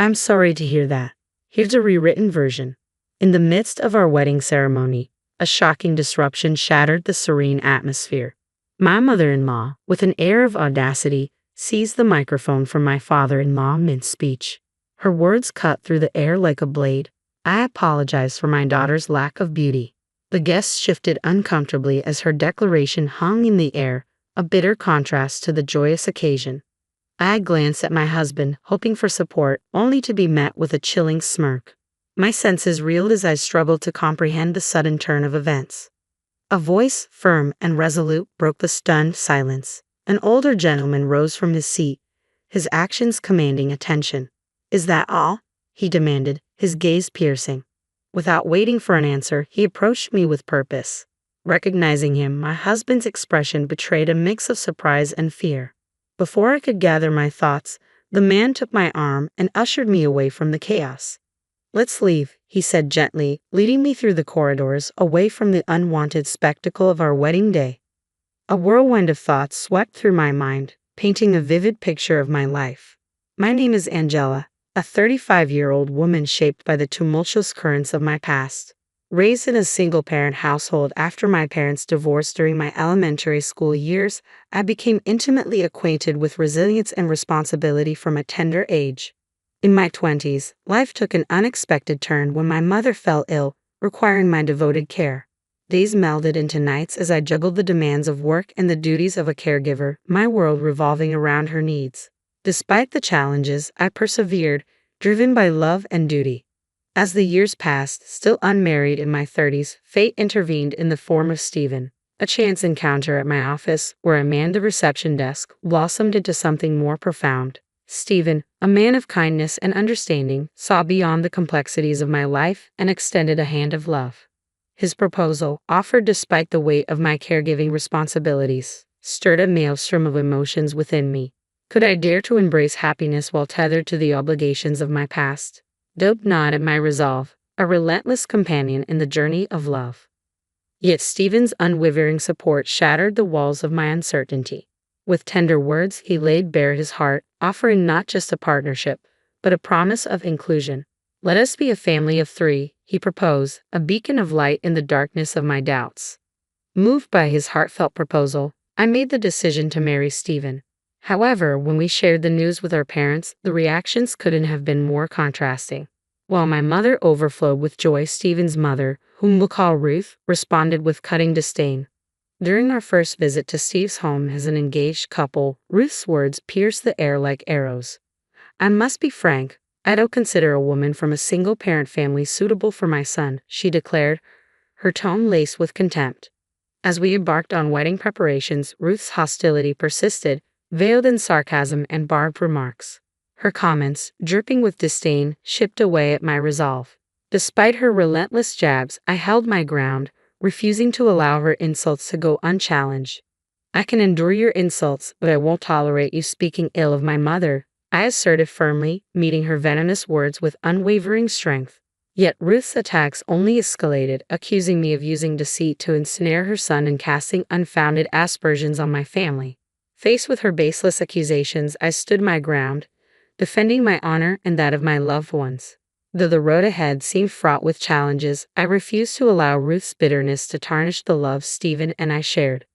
I'm sorry to hear that. Here's a rewritten version. In the midst of our wedding ceremony, a shocking disruption shattered the serene atmosphere. My mother-in-law, with an air of audacity, seized the microphone from my father-in-law mid-speech. Her words cut through the air like a blade. I apologized for my daughter's lack of beauty. The guests shifted uncomfortably as her declaration hung in the air, a bitter contrast to the joyous occasion. I glanced at my husband, hoping for support, only to be met with a chilling smirk. My senses reeled as I struggled to comprehend the sudden turn of events. A voice, firm and resolute, broke the stunned silence. An older gentleman rose from his seat, his actions commanding attention. "Is that all?" he demanded, his gaze piercing. Without waiting for an answer, he approached me with purpose. Recognizing him, my husband's expression betrayed a mix of surprise and fear. Before I could gather my thoughts, the man took my arm and ushered me away from the chaos. "Let's leave," he said gently, leading me through the corridors, away from the unwanted spectacle of our wedding day. A whirlwind of thoughts swept through my mind, painting a vivid picture of my life. My name is Angela, a 35-year-old woman shaped by the tumultuous currents of my past. Raised in a single-parent household after my parents divorced during my elementary school years, I became intimately acquainted with resilience and responsibility from a tender age. In my 20s, life took an unexpected turn when my mother fell ill, requiring my devoted care. Days melded into nights as I juggled the demands of work and the duties of a caregiver, my world revolving around her needs. Despite the challenges, I persevered, driven by love and duty. As the years passed, still unmarried in my 30s, fate intervened in the form of Stephen. A chance encounter at my office, where I manned the reception desk, blossomed into something more profound. Stephen, a man of kindness and understanding, saw beyond the complexities of my life and extended a hand of love. His proposal, offered despite the weight of my caregiving responsibilities, stirred a maelstrom of emotions within me. Could I dare to embrace happiness while tethered to the obligations of my past? Dope gnawed at my resolve, a relentless companion in the journey of love. Yet Stephen's unwavering support shattered the walls of my uncertainty. With tender words, he laid bare his heart, offering not just a partnership, but a promise of inclusion. "Let us be a family of 3, he proposed, a beacon of light in the darkness of my doubts. Moved by his heartfelt proposal, I made the decision to marry Stephen. However, when we shared the news with our parents, the reactions couldn't have been more contrasting. While my mother overflowed with joy, Stephen's mother, whom we'll call Ruth, responded with cutting disdain. During our first visit to Steve's home as an engaged couple, Ruth's words pierced the air like arrows. "I must be frank, I don't consider a woman from a single-parent family suitable for my son," she declared, her tone laced with contempt. As we embarked on wedding preparations, Ruth's hostility persisted, veiled in sarcasm and barbed remarks. Her comments, dripping with disdain, chipped away at my resolve. Despite her relentless jabs, I held my ground, refusing to allow her insults to go unchallenged. "I can endure your insults, but I won't tolerate you speaking ill of my mother," I asserted firmly, meeting her venomous words with unwavering strength. Yet Ruth's attacks only escalated, accusing me of using deceit to ensnare her son and casting unfounded aspersions on my family. Faced with her baseless accusations, I stood my ground, defending my honor and that of my loved ones. Though the road ahead seemed fraught with challenges, I refused to allow Ruth's bitterness to tarnish the love Stephen and I shared.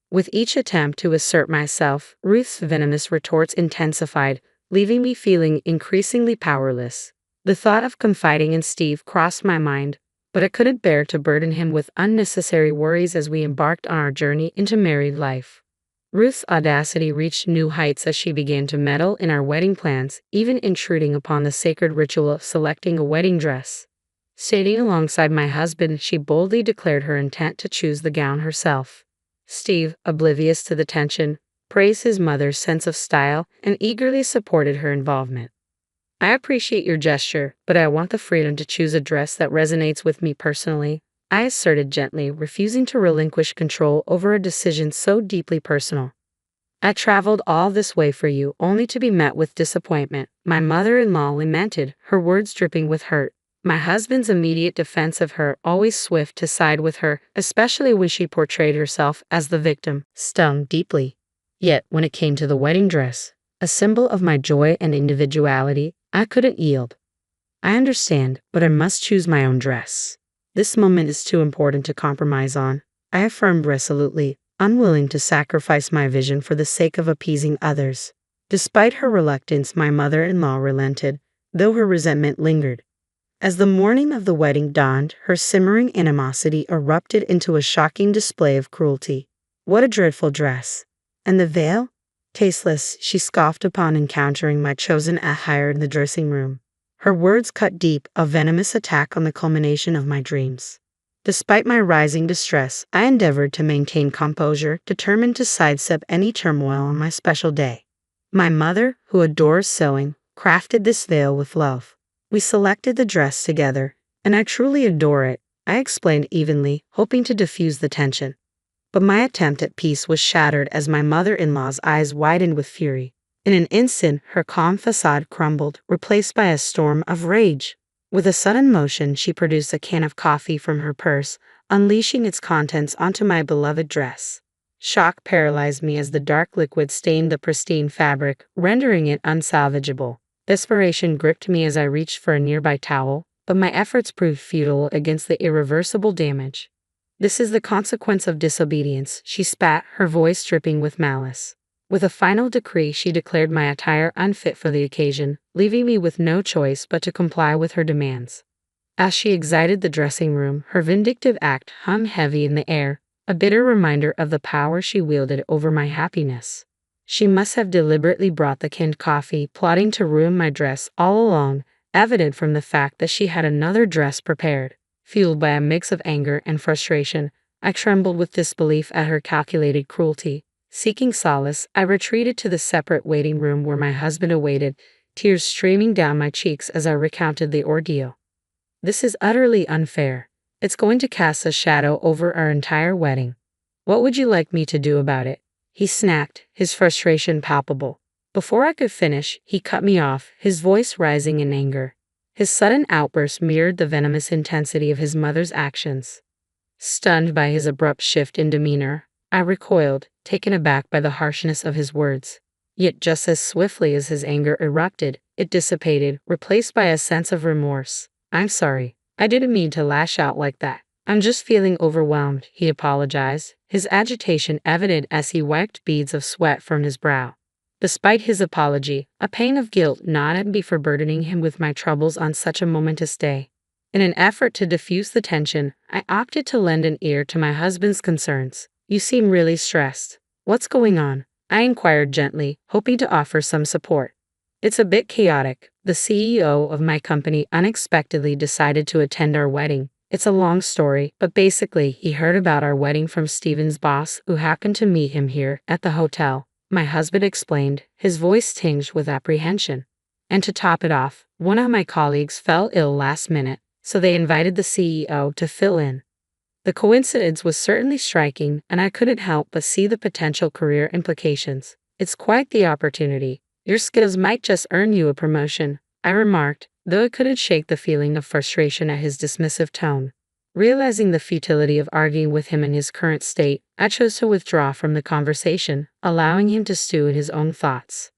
With each attempt to assert myself, Ruth's venomous retorts intensified, leaving me feeling increasingly powerless. The thought of confiding in Steve crossed my mind, but I couldn't bear to burden him with unnecessary worries as we embarked on our journey into married life. Ruth's audacity reached new heights as she began to meddle in our wedding plans, even intruding upon the sacred ritual of selecting a wedding dress. Standing alongside my husband, she boldly declared her intent to choose the gown herself. Steve, oblivious to the tension, praised his mother's sense of style and eagerly supported her involvement. "I appreciate your gesture, but I want the freedom to choose a dress that resonates with me personally," I asserted gently, refusing to relinquish control over a decision so deeply personal. "I traveled all this way for you, only to be met with disappointment," my mother-in-law lamented, her words dripping with hurt. My husband's immediate defense of her, always swift to side with her, especially when she portrayed herself as the victim, stung deeply. Yet, when it came to the wedding dress, a symbol of my joy and individuality, I couldn't yield. I understand, but I must choose my own dress. This moment is too important to compromise on, I affirmed resolutely, unwilling to sacrifice my vision for the sake of appeasing others. Despite her reluctance, my mother-in-law relented, though her resentment lingered. As the morning of the wedding dawned, her simmering animosity erupted into a shocking display of cruelty. What a dreadful dress! And the veil? Tasteless, she scoffed upon encountering my chosen attire in the dressing room. Her words cut deep, a venomous attack on the culmination of my dreams. Despite my rising distress, I endeavored to maintain composure, determined to sidestep any turmoil on my special day. My mother, who adores sewing, crafted this veil with love. We selected the dress together, and I truly adore it, I explained evenly, hoping to diffuse the tension. But my attempt at peace was shattered as my mother-in-law's eyes widened with fury. In an instant, her calm facade crumbled, replaced by a storm of rage. With a sudden motion, she produced a can of coffee from her purse, unleashing its contents onto my beloved dress. Shock paralyzed me as the dark liquid stained the pristine fabric, rendering it unsalvageable. Desperation gripped me as I reached for a nearby towel, but my efforts proved futile against the irreversible damage. This is the consequence of disobedience, she spat, her voice dripping with malice. With a final decree, she declared my attire unfit for the occasion, leaving me with no choice but to comply with her demands. As she exited the dressing room, her vindictive act hung heavy in the air, a bitter reminder of the power she wielded over my happiness. She must have deliberately brought the canned coffee, plotting to ruin my dress all along, evident from the fact that she had another dress prepared. Fueled by a mix of anger and frustration, I trembled with disbelief at her calculated cruelty. Seeking solace, I retreated to the separate waiting room where my husband awaited, tears streaming down my cheeks as I recounted the ordeal. This is utterly unfair. It's going to cast a shadow over our entire wedding. What would you like me to do about it? He snapped, his frustration palpable. Before I could finish, he cut me off, his voice rising in anger. His sudden outburst mirrored the venomous intensity of his mother's actions. Stunned by his abrupt shift in demeanor, I recoiled, taken aback by the harshness of his words. Yet just as swiftly as his anger erupted, it dissipated, replaced by a sense of remorse. I'm sorry. I didn't mean to lash out like that. I'm just feeling overwhelmed, he apologized, his agitation evident as he wiped beads of sweat from his brow. Despite his apology, a pang of guilt gnawed at me for burdening him with my troubles on such a momentous day. In an effort to diffuse the tension, I opted to lend an ear to my husband's concerns. You seem really stressed. What's going on? I inquired gently, hoping to offer some support. It's a bit chaotic. The CEO of my company unexpectedly decided to attend our wedding. It's a long story, but basically he heard about our wedding from Steven's boss, who happened to meet him here at the hotel. My husband explained, his voice tinged with apprehension. And to top it off, one of my colleagues fell ill last minute, so they invited the CEO to fill in. The coincidence was certainly striking, and I couldn't help but see the potential career implications. It's quite the opportunity. Your skills might just earn you a promotion, I remarked, though it couldn't shake the feeling of frustration at his dismissive tone. Realizing the futility of arguing with him in his current state, I chose to withdraw from the conversation, allowing him to stew in his own thoughts.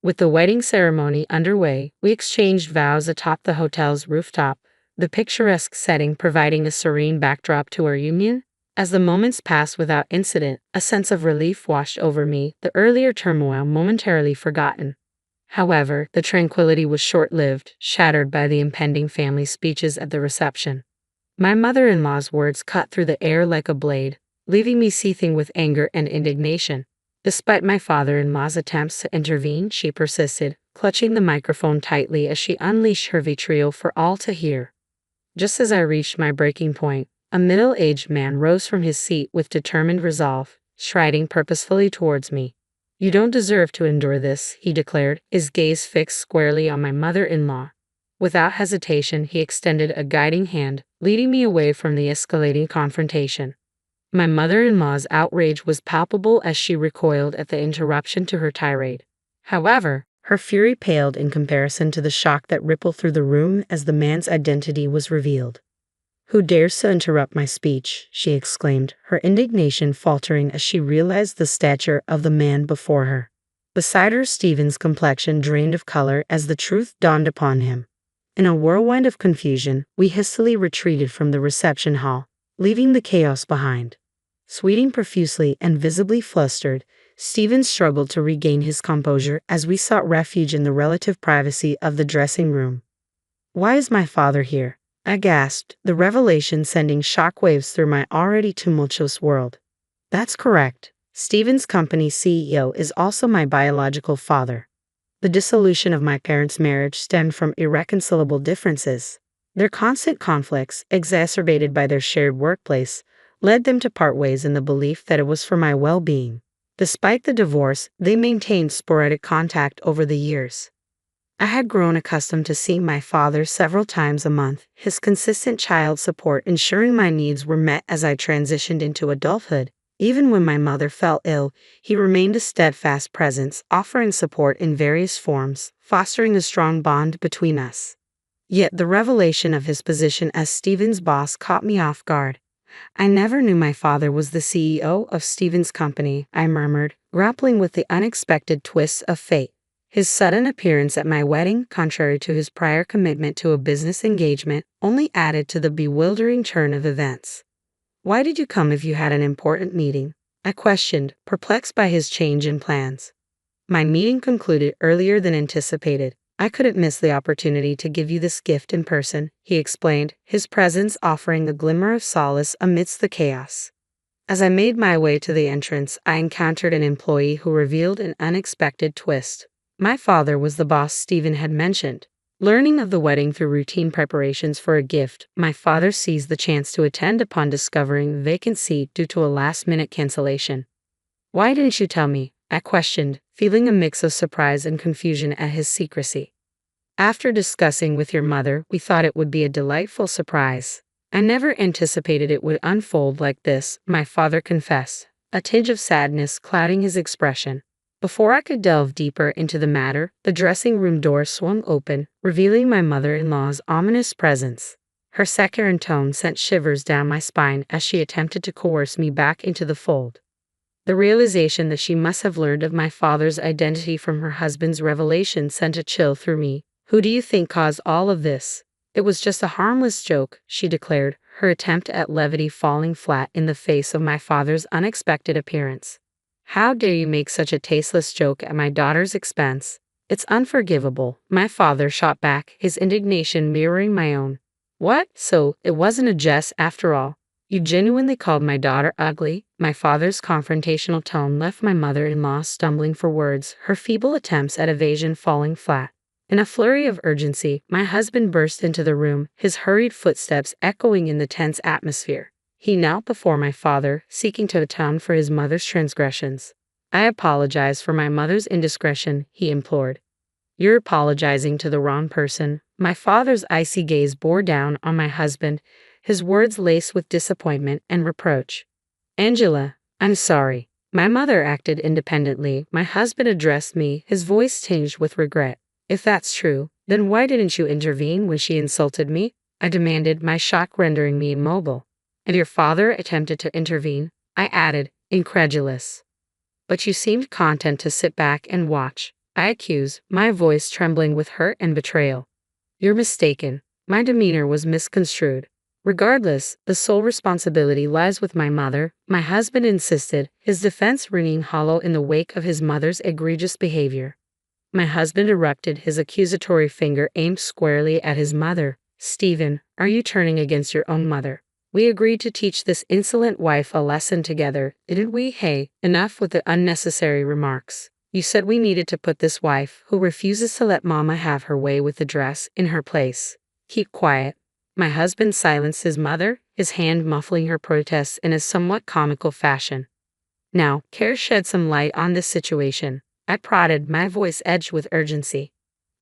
With the wedding ceremony underway, we exchanged vows atop the hotel's rooftop, the picturesque setting providing a serene backdrop to our union. As the moments passed without incident, a sense of relief washed over me, the earlier turmoil momentarily forgotten. However, the tranquility was short-lived, shattered by the impending family speeches at the reception. My mother-in-law's words cut through the air like a blade, leaving me seething with anger and indignation. Despite my father-in-law's attempts to intervene, she persisted, clutching the microphone tightly as she unleashed her vitriol for all to hear. Just as I reached my breaking point, a middle-aged man rose from his seat with determined resolve, striding purposefully towards me. You don't deserve to endure this, he declared, his gaze fixed squarely on my mother-in-law. Without hesitation, he extended a guiding hand, leading me away from the escalating confrontation. My mother-in-law's outrage was palpable as she recoiled at the interruption to her tirade. However, her fury paled in comparison to the shock that rippled through the room as the man's identity was revealed. Who dares to interrupt my speech? She exclaimed, her indignation faltering as she realized the stature of the man before her. Beside her, Stephen's complexion drained of color as the truth dawned upon him. In a whirlwind of confusion, we hastily retreated from the reception hall, leaving the chaos behind. Sweating profusely and visibly flustered, Stephen struggled to regain his composure as we sought refuge in the relative privacy of the dressing room. "Why is my father here?" I gasped, the revelation sending shockwaves through my already tumultuous world. "That's correct. Stephen's company CEO is also my biological father. The dissolution of my parents' marriage stemmed from irreconcilable differences. Their constant conflicts, exacerbated by their shared workplace, led them to part ways in the belief that it was for my well-being. Despite the divorce, they maintained sporadic contact over the years. I had grown accustomed to seeing my father several times a month, his consistent child support ensuring my needs were met as I transitioned into adulthood. Even when my mother fell ill, he remained a steadfast presence, offering support in various forms, fostering a strong bond between us. Yet the revelation of his position as Stephen's boss caught me off guard. "I never knew my father was the CEO of Stephen's company," I murmured, grappling with the unexpected twists of fate. His sudden appearance at my wedding, contrary to his prior commitment to a business engagement, only added to the bewildering turn of events. "Why did you come if you had an important meeting?" I questioned, perplexed by his change in plans. "My meeting concluded earlier than anticipated. I couldn't miss the opportunity to give you this gift in person," he explained, his presence offering a glimmer of solace amidst the chaos. As I made my way to the entrance, I encountered an employee who revealed an unexpected twist. My father was the boss Stephen had mentioned. Learning of the wedding through routine preparations for a gift, my father seized the chance to attend upon discovering a vacant seat due to a last-minute cancellation. "Why didn't you tell me?" I questioned, feeling a mix of surprise and confusion at his secrecy. "After discussing with your mother, we thought it would be a delightful surprise. I never anticipated it would unfold like this," my father confessed, a tinge of sadness clouding his expression. Before I could delve deeper into the matter, the dressing room door swung open, revealing my mother-in-law's ominous presence. Her saccharine tone sent shivers down my spine as she attempted to coerce me back into the fold. The realization that she must have learned of my father's identity from her husband's revelation sent a chill through me. "Who do you think caused all of this?" "It was just a harmless joke," she declared, her attempt at levity falling flat in the face of my father's unexpected appearance. "How dare you make such a tasteless joke at my daughter's expense? It's unforgivable," my father shot back, his indignation mirroring my own. "What? So, it wasn't a jest after all? You genuinely called my daughter ugly?" My father's confrontational tone left my mother-in-law stumbling for words, her feeble attempts at evasion falling flat. In a flurry of urgency, my husband burst into the room, his hurried footsteps echoing in the tense atmosphere. He knelt before my father, seeking to atone for his mother's transgressions. "I apologize for my mother's indiscretion," he implored. "You're apologizing to the wrong person." My father's icy gaze bore down on my husband, his words laced with disappointment and reproach. "Angela, I'm sorry. My mother acted independently," my husband addressed me, his voice tinged with regret. "If that's true, then why didn't you intervene when she insulted me?" I demanded, my shock rendering me immobile. "And your father attempted to intervene," I added, incredulous. "But you seemed content to sit back and watch," I accused, my voice trembling with hurt and betrayal. "You're mistaken. My demeanor was misconstrued. Regardless, the sole responsibility lies with my mother," my husband insisted, his defense ringing hollow in the wake of his mother's egregious behavior. My husband erupted, his accusatory finger aimed squarely at his mother. "Stephen, are you turning against your own mother? We agreed to teach this insolent wife a lesson together, didn't we? Hey, enough with the unnecessary remarks. You said we needed to put this wife, who refuses to let mama have her way with the dress, in her place. Keep quiet." My husband silenced his mother, his hand muffling her protests in a somewhat comical fashion. "Now, care to shed some light on this situation?" I prodded, my voice edged with urgency.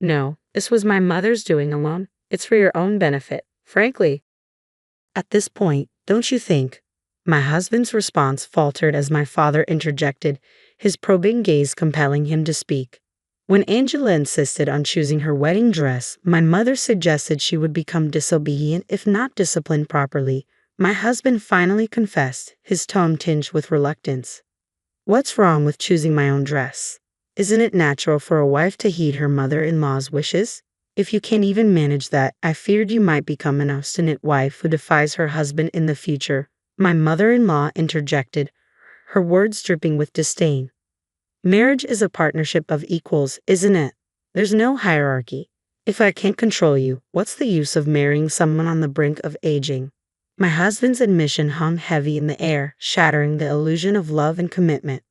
"No, this was my mother's doing alone. It's for your own benefit, frankly." "At this point, don't you think?" My husband's response faltered as my father interjected, his probing gaze compelling him to speak. "When Angela insisted on choosing her wedding dress, my mother suggested she would become disobedient if not disciplined properly," my husband finally confessed, his tone tinged with reluctance. "What's wrong with choosing my own dress? Isn't it natural for a wife to heed her mother-in-law's wishes? If you can't even manage that, I feared you might become an obstinate wife who defies her husband in the future. My mother-in-law interjected, her words dripping with disdain. Marriage is a partnership of equals, isn't it? There's no hierarchy. If I can't control you, what's the use of marrying someone on the brink of aging? My husband's admission hung heavy in the air, shattering the illusion of love and commitment.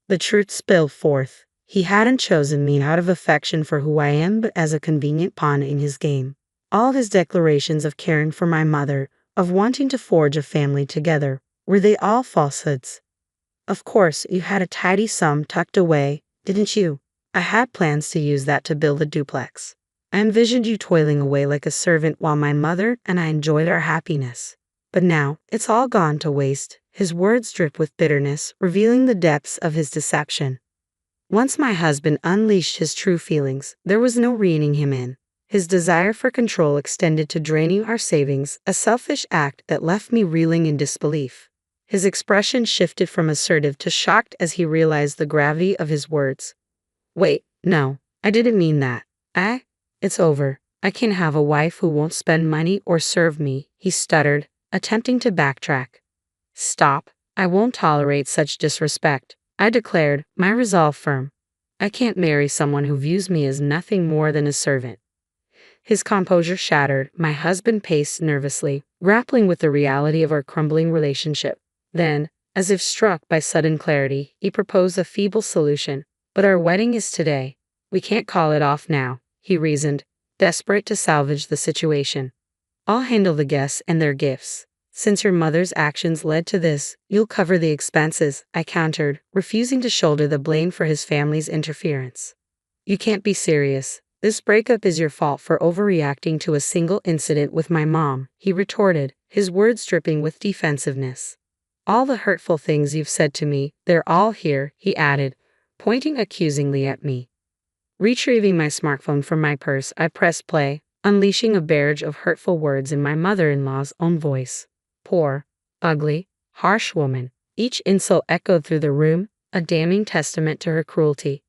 The truth spilled forth. He hadn't chosen me out of affection for who I am, but as a convenient pawn in his game. All his declarations of caring for my mother, of wanting to forge a family together, were they all falsehoods? Of course, you had a tidy sum tucked away, didn't you? I had plans to use that to build a duplex. I envisioned you toiling away like a servant while my mother and I enjoyed our happiness. But now, it's all gone to waste. His words drip with bitterness, revealing the depths of his deception. Once my husband unleashed his true feelings, there was no reining him in. His desire for control extended to draining our savings, a selfish act that left me reeling in disbelief. His expression shifted from assertive to shocked as he realized the gravity of his words. Wait, no, I didn't mean that. It's over. I can't have a wife who won't spend money or serve me, he stuttered, attempting to backtrack. Stop. I won't tolerate such disrespect, I declared, my resolve firm. I can't marry someone who views me as nothing more than a servant. His composure shattered, my husband paced nervously, grappling with the reality of our crumbling relationship. Then, as if struck by sudden clarity, he proposed a feeble solution. But our wedding is today. We can't call it off now, he reasoned, desperate to salvage the situation. I'll handle the guests and their gifts. Since your mother's actions led to this, you'll cover the expenses, I countered, refusing to shoulder the blame for his family's interference. You can't be serious. This breakup is your fault for overreacting to a single incident with my mom, he retorted, his words dripping with defensiveness. All the hurtful things you've said to me, they're all here, he added, pointing accusingly at me. Retrieving my smartphone from my purse, I pressed play, unleashing a barrage of hurtful words in my mother-in-law's own voice. Poor, ugly, harsh woman. Each insult echoed through the room, a damning testament to her cruelty.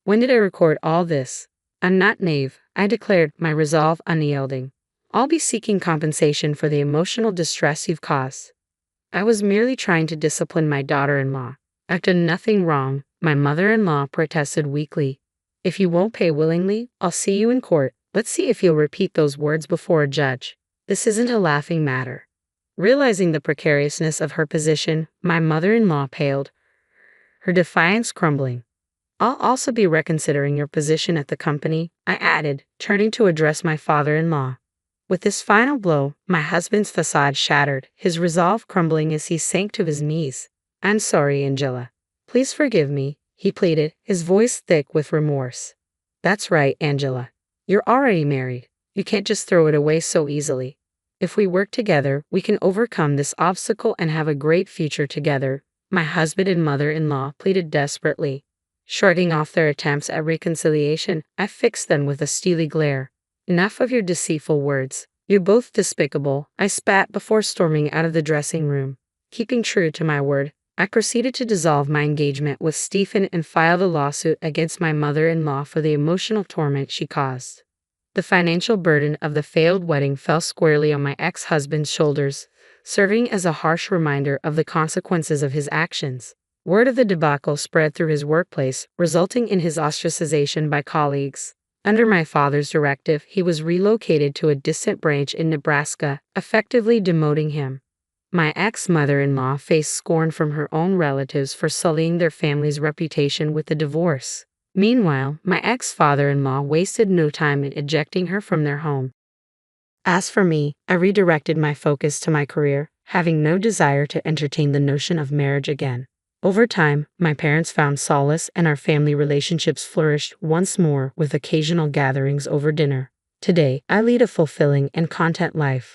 When did I record all this? I'm not naive, I declared, my resolve unyielding. I'll be seeking compensation for the emotional distress you've caused. I was merely trying to discipline my daughter-in-law. I've done nothing wrong, my mother-in-law protested weakly. If you won't pay willingly, I'll see you in court. Let's see if you'll repeat those words before a judge. This isn't a laughing matter. Realizing the precariousness of her position, my mother-in-law paled, her defiance crumbling. I'll also be reconsidering your position at the company, I added, turning to address my father-in-law. With this final blow, my husband's facade shattered, his resolve crumbling as he sank to his knees. I'm sorry, Angela. Please forgive me, he pleaded, his voice thick with remorse. That's right, Angela. You're already married. You can't just throw it away so easily. If we work together, we can overcome this obstacle and have a great future together, my husband and mother-in-law pleaded desperately. Shrugging off their attempts at reconciliation, I fixed them with a steely glare. Enough of your deceitful words. You're both despicable, I spat before storming out of the dressing room. Keeping true to my word, I proceeded to dissolve my engagement with Stephen and filed a lawsuit against my mother-in-law for the emotional torment she caused. The financial burden of the failed wedding fell squarely on my ex-husband's shoulders, serving as a harsh reminder of the consequences of his actions. Word of the debacle spread through his workplace, resulting in his ostracization by colleagues. Under my father's directive, he was relocated to a distant branch in Nebraska, effectively demoting him. My ex-mother-in-law faced scorn from her own relatives for sullying their family's reputation with a divorce. Meanwhile, my ex-father-in-law wasted no time in ejecting her from their home. As for me, I redirected my focus to my career, having no desire to entertain the notion of marriage again. Over time, my parents found solace and our family relationships flourished once more with occasional gatherings over dinner. Today, I lead a fulfilling and content life.